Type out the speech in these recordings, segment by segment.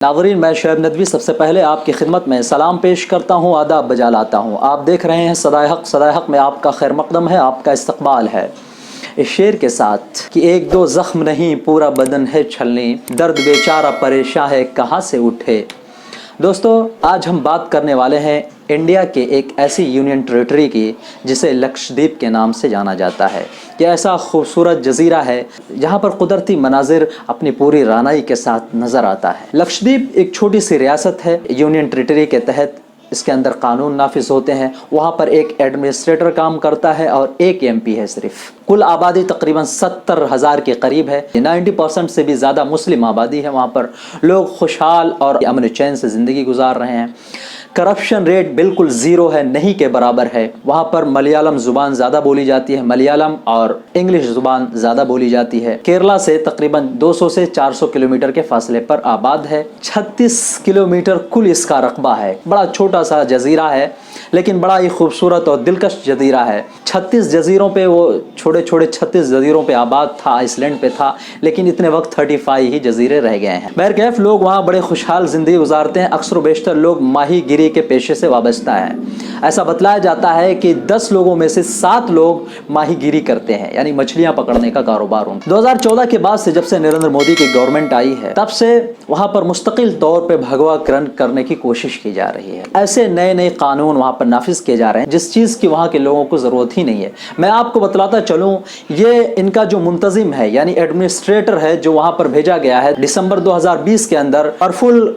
नाज़रीन, मैं शुएब नदवी सबसे पहले आपकी खिदमत में सलाम पेश करता हूँ, आदाब बजा लाता हूँ। आप देख रहे हैं सदाए हक में आपका खैर मकदम है, आपका इस्तकबाल है। इस शेर के साथ कि एक दो ज़ख्म नहीं पूरा बदन है छलनी, दर्द बेचारा परेशान है कहाँ से उठे। दोस्तों, आज हम बात करने वाले हैं इंडिया के एक ऐसी यूनियन टेरिटरी की जिसे लक्षद्वीप के नाम से जाना जाता है। कि ऐसा खूबसूरत जजीरा है जहाँ पर कुदरती मनाजिर अपनी पूरी रानाई के साथ नज़र आता है। लक्षद्वीप एक छोटी सी रियासत है। यूनियन टेरिटरी के तहत इसके अंदर कानून नाफिज होते हैं। वहाँ पर एक एडमिनिस्ट्रेटर काम करता है और एक एमपी है सिर्फ। कुल आबादी तकरीबन 70,000 के करीब है। 90% से भी ज़्यादा मुस्लिम आबादी है। वहाँ पर लोग खुशहाल और अमन चैन से ज़िंदगी गुजार रहे हैं। करप्शन रेट बिल्कुल ज़ीरो है, नहीं के बराबर है। वहाँ पर मलयालम ज़ुबान ज़्यादा बोली जाती है, मलयालम और इंग्लिश ज़ुबान ज़्यादा बोली जाती है। केरला से तकरीबन 200 से 400 किलोमीटर के फासले पर आबाद है। 36 किलोमीटर कुल इसका रकबा है। बड़ा छोटा सा जजीरा है लेकिन बड़ा ही खूबसूरत और दिलकश जजीरा है। 36 जजीरों पे, वो छोटे छोटे 36 जजीरों पे आबाद था, आइसलैंड पे था, लेकिन इतने वक्त 35 ही जजीरे रह गए हैं। बहरकैफ लोग वहाँ बड़े खुशहाल ज़िंदगी गुजारते हैं। अक्सर बेशतर लोग माही गिरी के पेशे से वाबस्ता है। ऐसा बतलाया जाता है कि 10 लोगों में से 7 लोग माहीगिरी करते हैं, यानी मछलियां पकड़ने का कारोबार उनका। 2014 के बाद से जब से नरेंद्र मोदी की गवर्नमेंट आई है, तब से वहां पर मुस्तकिल तौर पे भगवाकरण करने की कोशिश की जा रही है। ऐसे नए नए कानून वहां पर नाफिज किए जा रहे हैं जिस चीज की वहां के लोगों को जरूरत ही नहीं है। मैं आपको बतलाता चलूं, ये इनका जो मुंतजिम है यानी एडमिनिस्ट्रेटर है जो वहां पर भेजा गया है दिसंबर 2020 के अंदर, प्रफुल्ल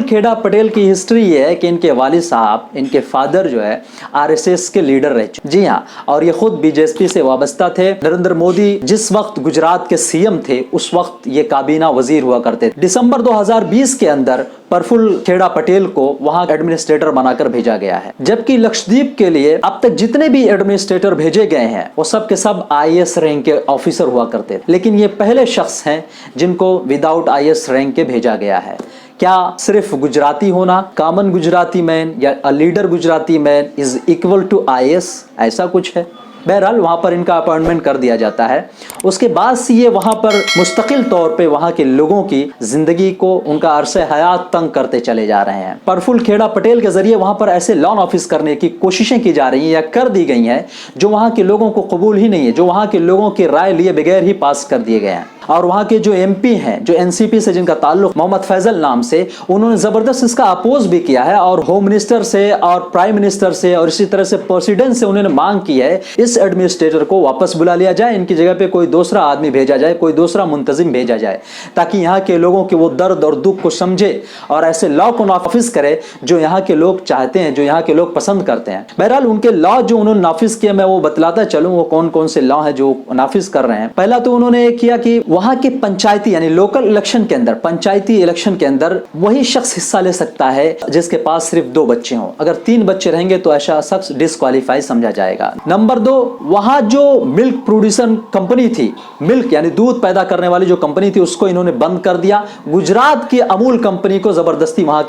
खेड़ा पटेल की हिस्ट्री ये है कि इनके वालिद साहब, इनके फादर जो है आरएसएस के लीडर रह चुके। जी हाँ, और ये खुद बीजेपी से वाबस्ता थे। नरेंद्र मोदी जिस वक्त गुजरात के सीएम थे उस वक्त ये काबीना वजीर हुआ करते थे। दिसंबर 2020 के अंदर प्रफुल्ल खेड़ा पटेल को वहां एडमिनिस्ट्रेटर बनाकर भेजा गया है। जबकि लक्षद्वीप के लिए अब तक जितने भी एडमिनिस्ट्रेटर भेजे गए हैं वो सब के सब आईएएस रैंक के ऑफिसर हुआ करते थे, लेकिन ये पहले शख्स हैं जिनको विदाउट आईएएस रैंक के भेजा गया है। क्या सिर्फ गुजराती होना, कॉमन गुजराती मैन या a leader Gujarati man is equal to IAS, ऐसा कुछ है? बहरहाल वहाँ पर इनका अपॉइंटमेंट कर दिया जाता है। उसके बाद से ये वहाँ पर मुस्तकिल तौर पे वहाँ के लोगों की जिंदगी को, उनका अरसे हयात तंग करते चले जा रहे हैं। प्रफुल्ल खेड़ा पटेल के जरिए वहाँ पर ऐसे लॉ ऑफिस करने की कोशिशें की जा रही हैं या कर दी गई हैं जो वहाँ के लोगों को कबूल ही नहीं है, जो वहाँ के लोगों की राय लिए बगैर ही पास कर दिए गए हैं। और वहाँ के जो एमपी हैं, जो एनसीपी से जिनका ताल्लुक मोहम्मद फैजल नाम से, उन्होंने जबरदस्त इसका अपोज भी किया है और होम मिनिस्टर से और प्राइम मिनिस्टर से और इसी तरह से प्रेसिडेंट से उन्होंने मांग की है इस एडमिनिस्ट्रेटर को वापस बुला लिया जाए, इनकी जगह पे कोई दूसरा आदमी भेजा जाए, कोई दूसरा मुंतजिम भेजा जाए, ताकि यहाँ के लोगों के वो दर्द और दुख को समझे और ऐसे लॉ को नाफिज करे जो यहाँ के लोग चाहते हैं, जो यहाँ के लोग पसंद करते हैं। बहरहाल उनके लॉ जो उन्होंने नाफिज किया, मैं वो बतलाता चलूँ वो कौन कौन से लॉ हैं जो नाफिज कर रहे हैं। पहला तो उन्होंने किया कि वहां के पंचायती यानी लोकल इलेक्शन के अंदर, पंचायती इलेक्शन के अंदर वही शख्स हिस्सा ले सकता है जिसके पास सिर्फ 2 बच्चे हों। अगर 3 बच्चे रहेंगे तो ऐसा शख्स डिस्क्वालीफाई समझा जाएगा। नंबर 2, वहां जो मिल्क प्रोड्यूसर कंपनी थी, मिल्क यानी दूध पैदा करने वाली जो कंपनी थी, उसको इन्होंने बंद कर दिया। गुजरात की अमूल कंपनी को जबरदस्ती वहां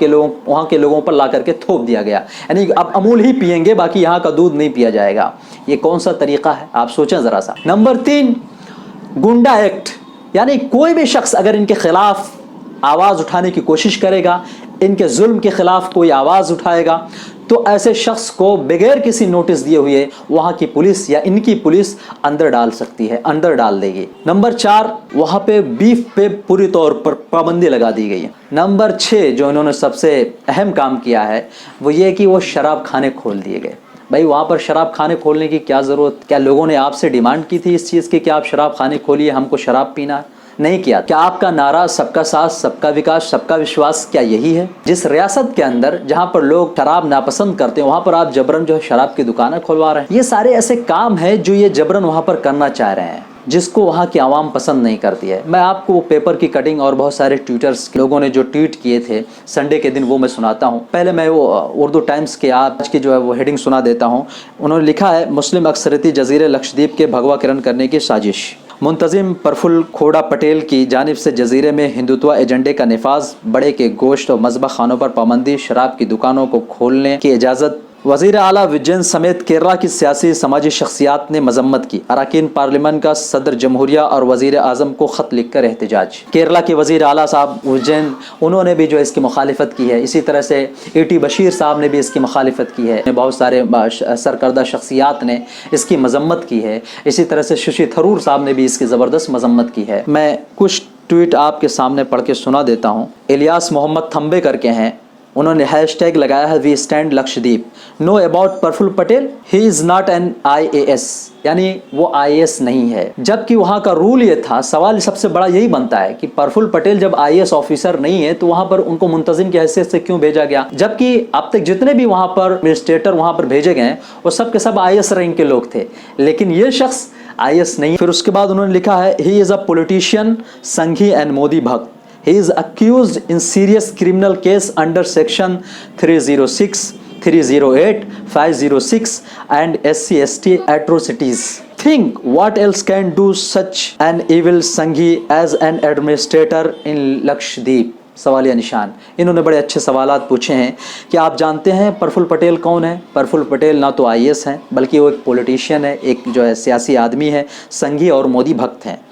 के लोगों पर ला करके थोप दिया गया, यानी अब अमूल ही पिएंगे, बाकी यहाँ का दूध नहीं पिया जाएगा। ये कौन सा तरीका है, आप सोचें जरा सा। नंबर 3, गुंडा एक्ट, यानी कोई भी शख्स अगर इनके खिलाफ आवाज उठाने की कोशिश करेगा, इनके जुल्म के खिलाफ कोई आवाज उठाएगा, तो ऐसे शख्स को बगैर किसी नोटिस दिए हुए वहां की पुलिस या इनकी पुलिस अंदर डाल सकती है, अंदर डाल देगी। नंबर 4, वहां पे बीफ पे पूरी तौर पर पाबंदी लगा दी गई है। नंबर 6, जो इन्होंने सबसे अहम काम किया है वो ये कि वो शराब खाने खोल दिए गए। भाई वहाँ पर शराब खाने खोलने की क्या ज़रूरत? क्या लोगों ने आपसे डिमांड की थी इस चीज़ की कि आप शराब खाने खोलिए, हमको शराब पीना? नहीं किया। क्या आपका नारा सबका साथ, सबका विकास, सबका विश्वास, क्या यही है? जिस रियासत के अंदर जहाँ पर लोग शराब नापसंद करते हैं वहाँ पर आप जबरन जो है शराब की दुकानें खुलवा रहे हैं। ये सारे ऐसे काम है जो ये जबरन वहाँ पर करना चाह रहे हैं, जिसको वहाँ की आवाम पसंद नहीं करती है। मैं आपको वो पेपर की कटिंग और बहुत सारे ट्विटर्स लोगों ने जो ट्वीट किए थे संडे के दिन, वो मैं सुनाता हूँ। पहले मैं वो उर्दू टाइम्स के आज की जो है वो हेडिंग सुना देता हूँ। उन्होंने लिखा है, मुस्लिम अक्सरियती जजीरे लक्षद्वीप के भगवाकरण करने की साजिश। मुंतजिम प्रफुल्ल खेड़ा पटेल की जानिब से जजीरे में हिंदुत्व एजेंडे का निफाज, बड़े के गोश्त और मज़बा खानों पर पाबंदी, शराब की दुकानों को खोलने की इजाज़त, वज़ीर आला विजयन समेत केरला की सियासी समाजी शख्सियात ने मजम्मत की। अरकान पार्लियामेंट का सदर जमहूरिया और वज़ीर आज़म को ख़त लिख कर एहतजाज। केरला के वज़ीर आला साहब विजयन, उन्होंने भी जो इसकी मुखालिफत की है। इसी तरह से A.T. बशीर साहब ने भी इसकी मुखालिफत की है। बहुत सारे सरकर्दा शख्सियात ने इसकी मजम्मत की है। इसी तरह से शशि थरूर साहब ने भी इसकी ज़बरदस्त मजम्मत की है। मैं कुछ ट्वीट आपके सामने पढ़ के सुना देता हूँ। इलियास मोहम्मद थम्बे करके हैं, उन्होंने हैशटैग लगाया है we stand Lakshadweep. Know about Praful Patel, he is not an IAS, यानी वो IAS नहीं है। जबकि वहाँ का रूल ये था, सवाल सबसे बड़ा यही बनता है कि प्रफुल्ल पटेल जब IAS ऑफिसर नहीं है तो वहाँ पर उनको मुंतजिम की हैसियत से क्यों भेजा गया। जबकि अब तक जितने भी वहाँ पर एडमिनिस्ट्रेटर वहाँ पर भेजे गए वो सब के सब IAS रैंक के लोग थे, लेकिन ये शख्स IAS नहीं। फिर उसके बाद उन्होंने लिखा है he is a politician, Sanghi and Modi भक्त। He is accused in serious criminal case under section 306, 308, 506 and SC/ST atrocities. Think what else can do such an evil Sanghi as an administrator in Lakshadweep? सवालिया निशान। इन्होंने बड़े अच्छे सवालात पूछे हैं कि आप जानते हैं प्रफुल्ल पटेल कौन है। प्रफुल्ल पटेल ना तो IAS हैं, बल्कि वो एक पॉलिटिशियन है, एक जो है सियासी आदमी है, संघी और मोदी भक्त हैं।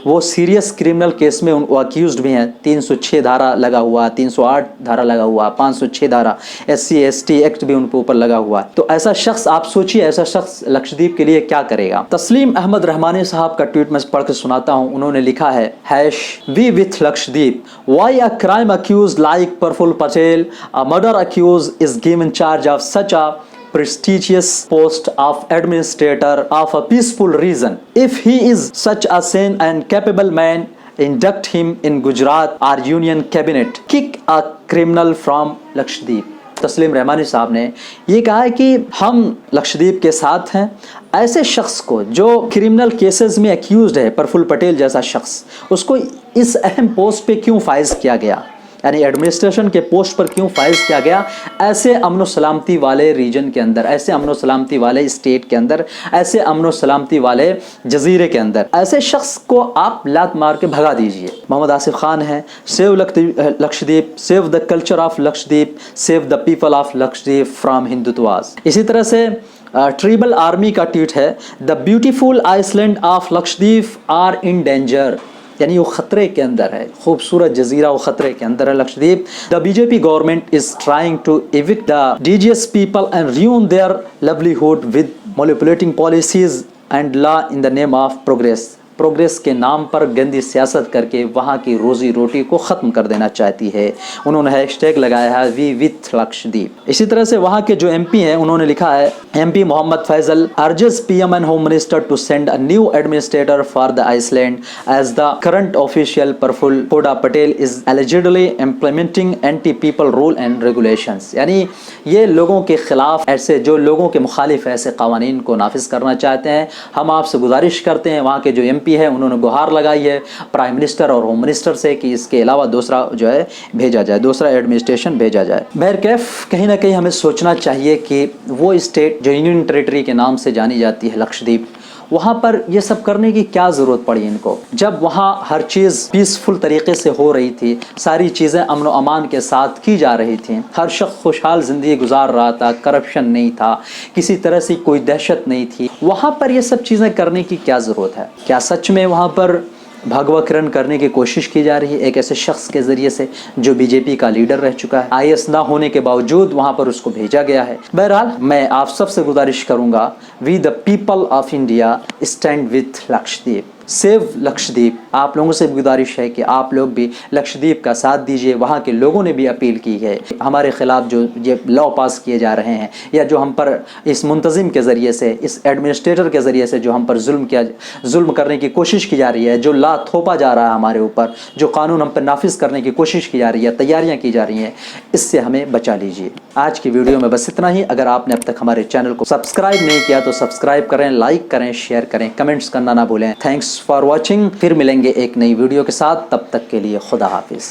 वो सीरियस क्रिमिनल केस में वो अक्यूज़्ड भी हैं। 306 धारा लगा हुआ, 308 धारा लगा हुआ, 506 धारा, SC/ST एक्ट भी उनके ऊपर लगा हुआ। तो ऐसा शख्स, आप सोचिए ऐसा शख्स लक्षद्वीप के लिए क्या करेगा। तस्लीम अहमद रहमानी साहब का ट्वीट मैं पढ़ के सुनाता हूँ। उन्होंने लिखा है #we with Lakshadweep, why a crime accused like Praful Patel, a murder accused is given charge of such a prestigious post of administrator of a peaceful region. If he is such a sane and capable man, induct him in Gujarat or Union Cabinet. Kick a criminal from Lakshadweep. तस्लीम रहमानी साहब ने ये कहा है कि हम लक्षद्वीप के साथ हैं। ऐसे शख्स को जो क्रिमिनल केसेस में एक्यूज्ड है, प्रफुल्ल पटेल जैसा शख्स, उसको इस अहम पोस्ट पे क्यों फाइज किया गया, यानी एडमिनिस्ट्रेशन के पोस्ट पर क्यों फाइज किया गया। ऐसे अमन सलामती वाले रीजन के अंदर, ऐसे अमन सलामती वाले स्टेट के अंदर, ऐसे अमन सलामती वाले जजीरे के अंदर ऐसे शख्स को आप लात मार के भगा दीजिए। मोहम्मद आसिफ खान है, save Lakshadweep, save the culture of Lakshadweep, save the people of Lakshadweep from हिंदुत्वाज। इसी तरह से ट्राइबल आर्मी का ट्वीट है the beautiful island of Lakshadweep are in danger, यानी वो खतरे के अंदर है। खूबसूरत जजीरा वो खतरे के अंदर है Lakshadweep. The BJP government is trying to evict the indigenous people and ruin their livelihood with manipulating policies and law in the name of progress. Progress के नाम पर गंदी सियासत करके वहाँ की रोज़ी रोटी को ख़त्म कर देना चाहती है। उन्होंने हैशटैग लगाया है वी विथ लक्षद्वीप। इसी तरह से वहाँ के जो MP हैं उन्होंने लिखा है MP Mohammad Faizal urges PM and Home Minister to send a new administrator for the Iceland as the current official Praful Patel is allegedly implementing anti-people rule and regulations। यानी ये लोगों के ख़िलाफ़, ऐसे जो लोगों के मुखालिफ ऐसे क़वानीन को नाफिज करना चाहते हैं। हम आपसे गुजारिश करते हैं, वहाँ के जो MP है उन्होंने गुहार लगाई है प्राइम मिनिस्टर और होम मिनिस्टर से कि इसके अलावा दूसरा जो है भेजा जाए, दूसरा एडमिनिस्ट्रेशन भेजा जाए। बहरकैफ कहीं ना कहीं हमें सोचना चाहिए कि वो स्टेट जो यूनियन टेरिटरी के नाम से जानी जाती है लक्षद्वीप, वहाँ पर ये सब करने की क्या ज़रूरत पड़ी इनको, जब वहाँ हर चीज़ पीसफुल तरीके से हो रही थी, सारी चीज़ें अमन व अमान के साथ की जा रही थी, हर शख्स खुशहाल ज़िंदगी गुजार रहा था, करप्शन नहीं था, किसी तरह से कोई दहशत नहीं थी। वहाँ पर ये सब चीज़ें करने की क्या ज़रूरत है। क्या सच में वहाँ पर भगवाकरण करने की कोशिश की जा रही है एक ऐसे शख्स के ज़रिए से जो BJP का लीडर रह चुका है। IAS ना होने के बावजूद वहाँ पर उसको भेजा गया है। बहरहाल मैं आप सबसे गुजारिश करूँगा, we the people of India stand with Lakshadweep, save Lakshadweep. आप लोगों से गुजारिश है कि आप लोग भी लक्षद्वीप का साथ दीजिए। वहाँ के लोगों ने भी अपील की है, हमारे ख़िलाफ़ जो ये लॉ पास किए जा रहे हैं या जो हम पर इस मुंतज़िम के ज़रिए से, इस एडमिनिस्ट्रेटर के ज़रिए से जो हम पर जुल्म करने की कोशिश की जा रही है, जो ला थोपा जा रहा है हमारे ऊपर, जो कानून हम पर नाफिज करने की कोशिश की जा रही है, तैयारियाँ की जा रही हैं, इससे हमें बचा लीजिए। आज की वीडियो में बस इतना ही। अगर आपने अब तक हमारे चैनल को सब्सक्राइब नहीं किया तो सब्सक्राइब करें, लाइक करें, शेयर करें, कमेंट्स करना ना भूलें। Thanks for watching. फिर मिलेंगे एक नई वीडियो के साथ, तब तक के लिए खुदा हाफिज़।